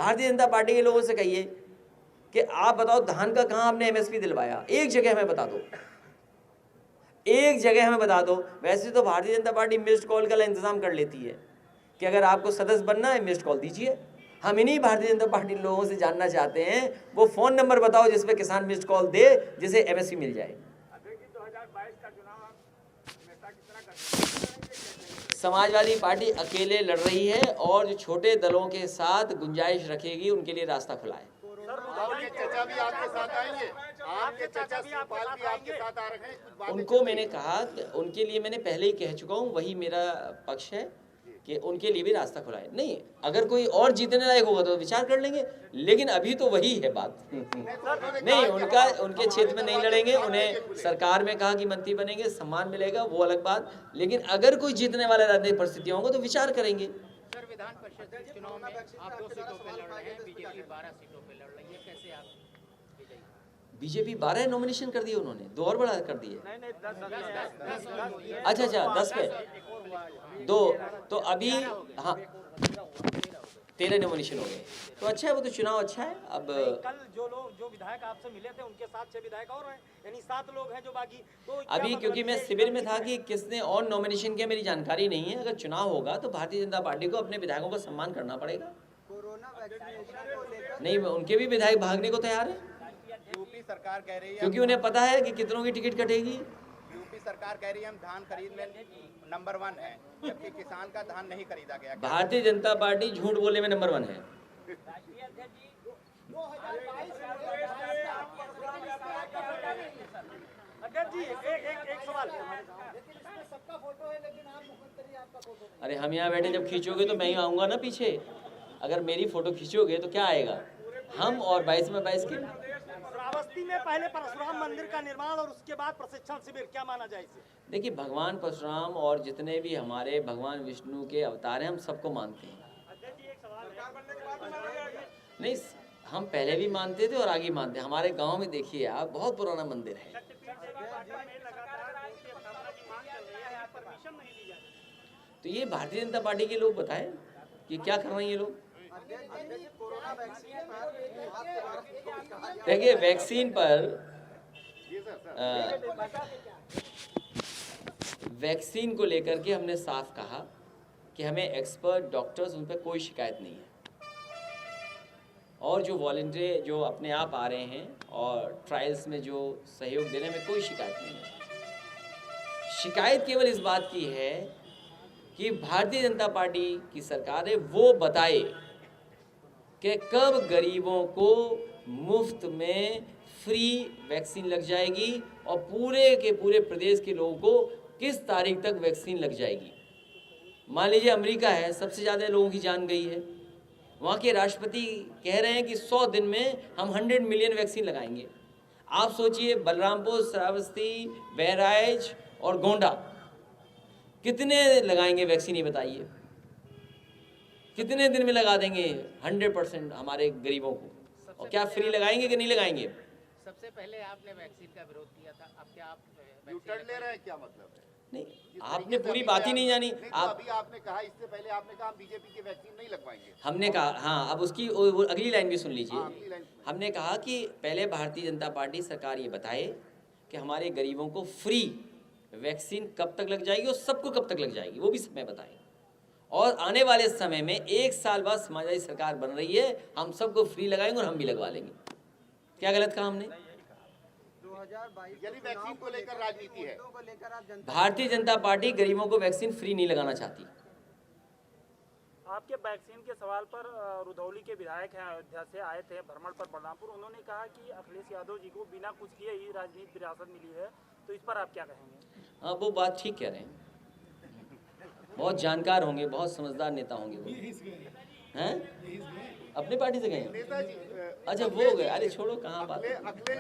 Bharatiya Janata party के लोगों से कहिए कि आप बताओ धान का कहाँ आपने एमएसपी दिलवाया, एक जगह हमें बता दो, एक जगह हमें बता दो। वैसे तो Bharatiya Janata party missed call का इंतजाम कर लेती है कि अगर आपको सदस्य बनना है मिस्ड कॉल दीजिए। हम इन्हीं भारतीय जनता पार्टी लोगों से जानना चाहते हैं वो फ़ोन नंबर बताओ जिस पे किसान मिस्ड कॉल दे, जिसे एमएसपी मिल जाए। समाजवादी पार्टी अकेले लड़ रही है और जो छोटे दलों के साथ गुंजाइश रखेगी उनके लिए रास्ता खुला है। आपके चचा भी आपके साथ आएंगे, आपके चचा शिवपाल भी आपके साथ आ रहे हैं। उनको मैंने कहा कि उनके लिए मैंने पहले ही कह चुका हूँ, वही मेरा पक्ष है कि उनके लिए भी रास्ता खुला है। नहीं, अगर कोई और जीतने लायक होगा तो विचार कर लेंगे, लेकिन अभी तो वही है बात। नहीं, उनके क्षेत्र में नहीं लड़ेंगे। उन्हें सरकार में कहा कि मंत्री बनेंगे, सम्मान मिलेगा, वो अलग बात। लेकिन अगर कोई जीतने वाले राजनीतिक परिस्थितियां होंगी तो विचार करेंगे। सर, विधान परिषद चुनाव में आप 2 सीटों पे लड़ रहे हैं, बीजेपी 12 सीटों पे लड़ रही है, कैसे आप विजयी? बीजेपी 12 नॉमिनेशन कर दिए उन्होंने, 2 और बढ़ा कर दिए। अच्छा 10 पे 2 तो अभी, हाँ 13 नॉमिनेशन हो गए, तो अच्छा है, वो तो चुनाव अच्छा है। अब कल जो विधायक आपसे मिले थे उनके साथ 6 विधायक और हैं, यानी 7 लोग हैं जो बाकी। तो अभी क्योंकि मैं शिविर में था कि किसने और नॉमिनेशन किया मेरी जानकारी नहीं है। अगर चुनाव होगा तो भारतीय जनता पार्टी को अपने विधायकों का सम्मान करना पड़ेगा। नहीं, उनके भी विधायक भागने को तैयार है, यूपी सरकार कह रही है, क्योंकि उन्हें पता है कि कितनों की टिकट कटेगी। यूपी सरकार कह रही है हम धान खरीद में नंबर 1 है, जबकि किसान का धान नहीं खरीदा गया। भारतीय जनता पार्टी झूठ बोलने में नंबर 1 है। एक सवाल, सबका फोटो है लेकिन आप मुख्यमंत्री आपका फोटो। अरे हम यहाँ बैठे जब खींचोगे तो मैं ही आऊँगा ना पीछे। अगर मेरी फोटो खींचोगे तो क्या आएगा, हम और 22 में 22 की। श्रावस्ती में पहले परशुराम मंदिर का निर्माण और उसके बाद प्रशिक्षण शिविर, क्या माना जाए इसे? देखिए, भगवान परशुराम और जितने भी हमारे भगवान विष्णु के अवतार हैं हम सबको मानते हैं। नहीं, हम पहले भी मानते थे और आगे मानते हैं। हमारे गांव में देखिए आप, बहुत पुराना मंदिर है। तो ये भारतीय जनता पार्टी के लोग बताएं कि क्या कर रहे हैं ये लोग। देखिए, वैक्सीन पर वैक्सीन को लेकर के हमने साफ कहा कि हमें एक्सपर्ट डॉक्टर्स, उन पर कोई शिकायत नहीं है, और जो वॉलंटियर जो अपने आप आ रहे हैं और ट्रायल्स में जो सहयोग देने में कोई शिकायत नहीं है। शिकायत केवल इस बात की है कि भारतीय जनता पार्टी की सरकार है वो बताए कि कब गरीबों को मुफ्त में फ्री वैक्सीन लग जाएगी और पूरे के पूरे प्रदेश के लोगों को किस तारीख तक वैक्सीन लग जाएगी। मान लीजिए अमेरिका है, सबसे ज़्यादा लोगों की जान गई है, वहाँ के राष्ट्रपति कह रहे हैं कि 100 दिन में हम 100 मिलियन वैक्सीन लगाएंगे। आप सोचिए, बलरामपुर, श्रावस्ती, बहराइच और गोंडा कितने लगाएंगे वैक्सीन, ये बताइए। कितने दिन में लगा देंगे 100% हमारे गरीबों को, और क्या फ्री लगाएंगे कि नहीं लगाएंगे? सबसे पहले आपने वैक्सीन का विरोध किया था, अब क्या आप यूटर्न ले रहे हैं, क्या मतलब है? नहीं, आपने पूरी बात ही नहीं जानी। आप अभी आपने कहा, इससे पहले आपने कहा हम बीजेपी की वैक्सीन नहीं लगवाएंगे। हमने कहा, हाँ, अब उसकी वो अगली लाइन भी सुन लीजिए। अगली लाइन हमने कहा कि पहले भारतीय जनता पार्टी सरकार ये बताए कि हमारे गरीबों को फ्री वैक्सीन कब तक लग जाएगी और सबको कब तक लग जाएगी, वो भी समय बताएं। और आने वाले समय में 1 साल बाद समाजवादी सरकार बन रही है, हम सबको फ्री लगाएंगे और हम भी लगवा लेंगे। क्या गलत कहा हमने? 2022 वैक्सीन को लेकर राजनीति है। भारतीय जनता पार्टी गरीबों को वैक्सीन फ्री नहीं लगाना चाहती। आपके वैक्सीन के सवाल पर रुधौली के विधायक हैं, अयोध्या से आए थे भ्रमण पर बलरामपुर, उन्होंने कहा कि अखिलेश यादव जी को बिना कुछ किए ही राजनीतिक विरासत मिली है, तो इस पर आप क्या कहेंगे? हाँ, वो बात ठीक कह रहे हैं, बहुत जानकार होंगे, बहुत समझदार नेता होंगे वो, हैं? अपने पार्टी से गए? अच्छा, वो हो गए। अरे छोड़ो, कहाँ बात। अखिलेश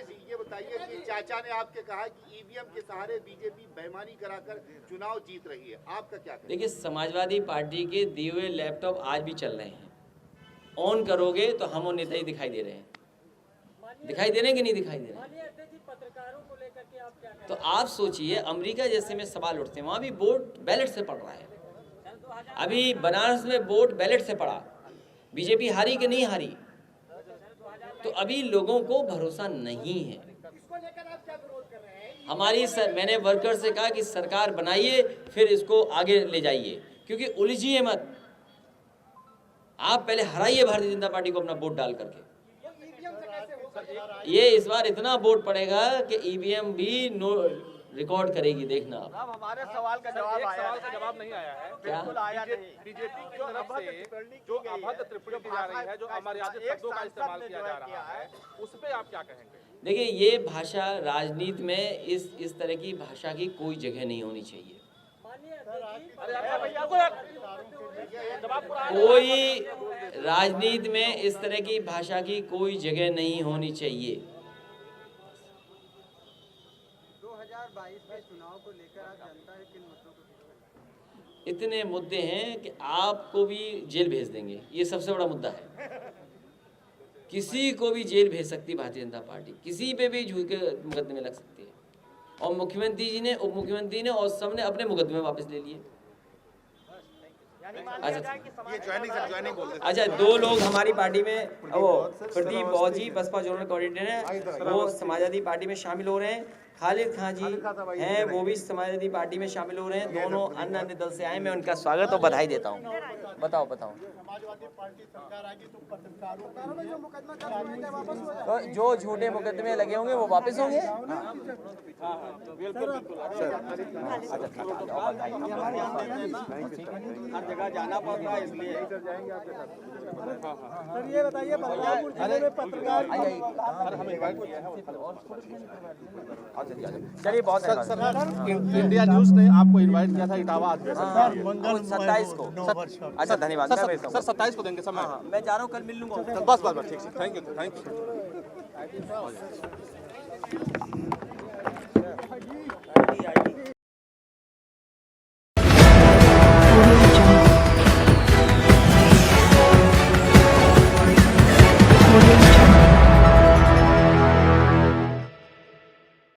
जी, ये बताइए कि चाचा ने आपके कहा कि ईवीएम के सहारे बीजेपी बेईमानी कराकर चुनाव जीत रही है, आपका क्या कहना? देखिए, समाजवादी पार्टी के दिए हुए लैपटॉप आज भी चल रहे हैं, ऑन करोगे तो हम और नेता ही दिखाई दे रहे हैं। दिखाई दे रहे हैं कि नहीं दिखाई दे रहे हैं? तो आप सोचिए, अमेरिका जैसे में सवाल उठते हैं, वहाँ भी वोट बैलेट से पड़ रहा है। अभी बनारस में वोट बैलेट से पड़ा, बीजेपी हारी कि नहीं हारी? तो अभी लोगों को भरोसा नहीं है। इसको लेकर आप क्या विरोध कर रहे हैं? मैंने वर्कर से कहा कि सरकार बनाइए, फिर इसको आगे ले जाइए, क्योंकि उलझिए मत। आप पहले हराइए भारतीय जनता पार्टी को अपना वोट डाल करके। ईवीएम से कैसे हो सकता है? ये इस बार इतना वोट पड़ेगा कि ईवीएम भी नो रिकॉर्ड करेगी, देखना आप। अब हमारे सवाल का जवाब नहीं आया है। क्या? बिल्कुल आया नहीं। बीजेपी की तरफ से जो अभद्र टिप्पणी की जा रही है, जो अमर्यादित शब्दों का इस्तेमाल किया जा रहा है, उस पे आप क्या कहेंगे? देखिए, ये भाषा राजनीति में इस तरह की भाषा की कोई जगह नहीं होनी चाहिए। कोई राजनीति में इस तरह की भाषा की कोई जगह नहीं होनी चाहिए। 2022 के चुनाव को लेकर आज जनता है किन मुद्दों को? इतने मुद्दे हैं कि आपको भी जेल भेज देंगे, ये सबसे बड़ा मुद्दा है। किसी को भी जेल भेज सकती भारतीय जनता पार्टी, किसी पे भी झूठ के मुकदमे लग सकते हैं। और मुख्यमंत्री जी ने, उप मुख्यमंत्री ने और सबने अपने मुकदमे वापस ले लिए। अच्छा, 2 लोग हमारी पार्टी में, वो प्रदीप बौद्ध जी बसपा जोनल कोऑर्डिनेटर हैं, वो समाजवादी पार्टी में शामिल हो रहे हैं। खालिद खां जी हैं, वो भी समाजवादी पार्टी में शामिल हो रहे हैं। दोनों अन्य दल से आए, मैं उनका स्वागत और बधाई देता हूँ। बताओ। समाजवादी पार्टी सरकार आएगी तो पत्रकारों में जो मुकदमा दर्ज होंगे वापस हो जाएगा। तो जो झूठे मुकदमे लगे होंगे वो वापस होंगे। हर जगह जाना पड़ता है, इसलिए सर ये बताइए, बलरामपुर जिले में पत्रकार चलिए, बहुत इंडिया न्यूज ने आपको इनवाइट किया था इटावा अधिवेशन 27 को। अच्छा, धन्यवाद। सर 27 को देंगे समय। मैं जा रहा हूँ, कल मिल लूंगा। बस ठीक है, थैंक यू।